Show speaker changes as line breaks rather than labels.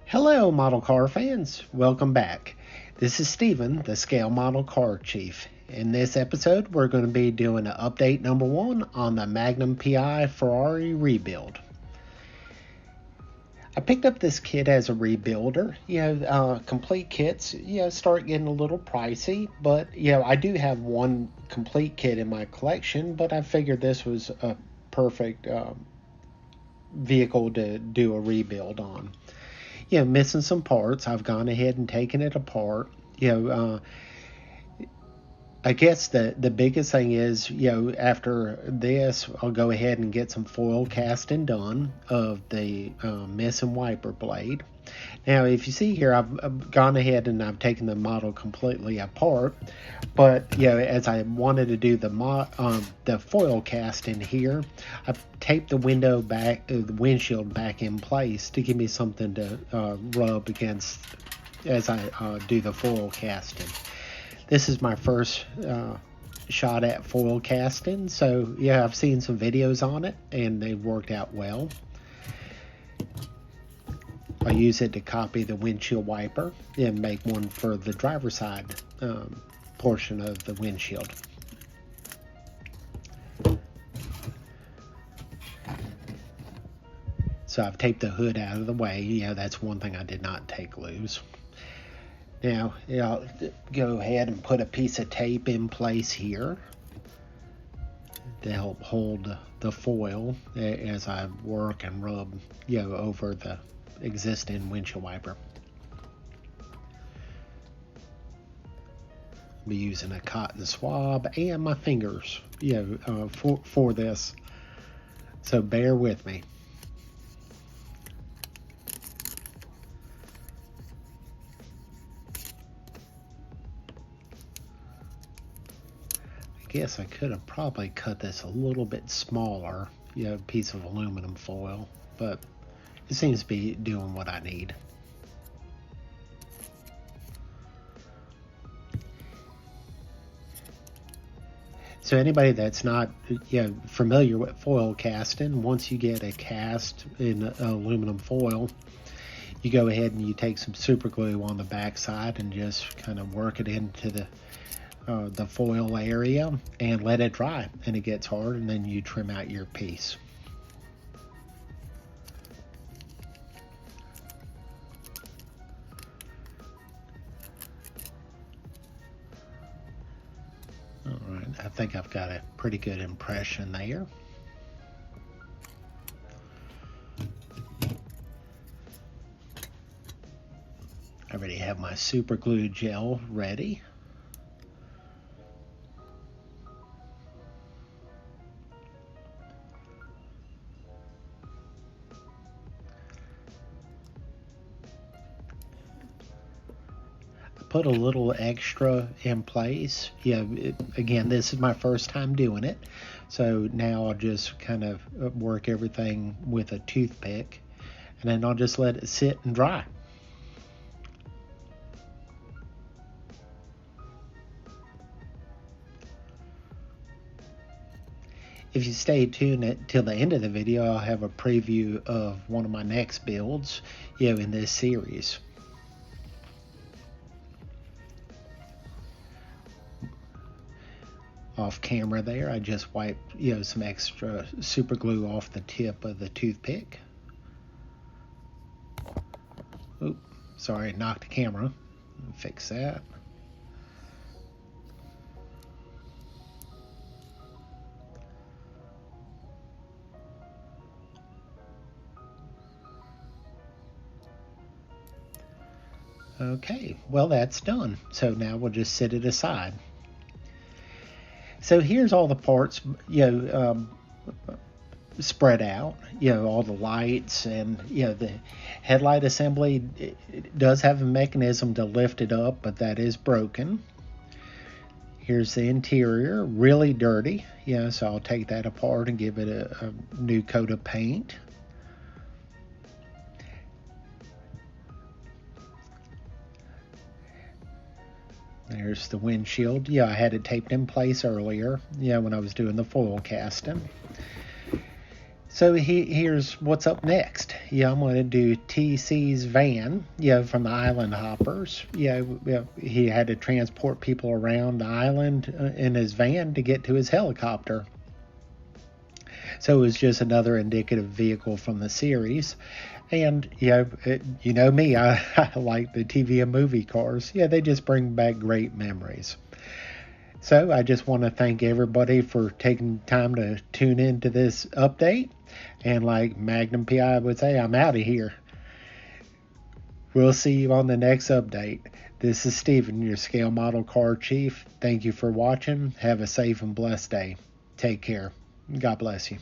Hello, model car fans. Welcome back. This is Steven, the Scale Model Car Chief. In this episode, we're going to be doing an update number 1 on the Magnum PI Ferrari rebuild. I picked up this kit as a rebuilder. Complete kits, start getting a little pricey, but, I do have one complete kit in my collection, but I figured this was a perfect vehicle to do a rebuild on. Missing some parts. I've gone ahead and taken it apart. I guess the biggest thing is, after this, I'll go ahead and get some foil casting done of the missing wiper blade. Now, if you see here, I've gone ahead and I've taken the model completely apart, but as I wanted to do the foil casting here, I've taped the windshield back in place to give me something to rub against as I do the foil casting. This is my first shot at foil casting, so I've seen some videos on it and they've worked out well. I use it to copy the windshield wiper and make one for the driver's side portion of the windshield. So I've taped the hood out of the way. That's one thing I did not take loose. Now, I'll go ahead and put a piece of tape in place here to help hold the foil as I work and rub, over the existing windshield wiper. I'll be using a cotton swab and my fingers, for this. So bear with me. I guess I could have probably cut this a little bit smaller, piece of aluminum foil, but it seems to be doing what I need. So anybody that's not familiar with foil casting, once you get a cast in aluminum foil, you go ahead and you take some super glue on the back side and just kind of work it into the foil area and let it dry, and it gets hard, and then you trim out your piece. Alright, I think I've got a pretty good impression there. I already have my super glue gel ready. Put a little extra in place. Again, this is my first time doing it, so now I'll just kind of work everything with a toothpick, and then I'll just let it sit and dry. If you stay tuned till the end of the video, I'll have a preview of one of my next builds, in this series. Off camera there, I just wiped some extra super glue off the tip of the toothpick. Oop, sorry, knocked the camera. Fix that. Okay, well, that's done. So now we'll just set it aside. So here's all the parts, spread out, all the lights, and, the headlight assembly. It does have a mechanism to lift it up, but that is broken. Here's the interior, really dirty, so I'll take that apart and give it a new coat of paint. There's the windshield. I had it taped in place earlier, when I was doing the foil casting. So here's what's up next. Yeah, I'm going to do TC's van, from the Island Hoppers. He had to transport people around the island in his van to get to his helicopter. So it was just another indicative vehicle from the series. And, you know me, I like the TV and movie cars. Yeah, they just bring back great memories. So I just want to thank everybody for taking time to tune into this update. And like Magnum PI would say, I'm out of here. We'll see you on the next update. This is Steven, your Scale Model Car Chief. Thank you for watching. Have a safe and blessed day. Take care. God bless you.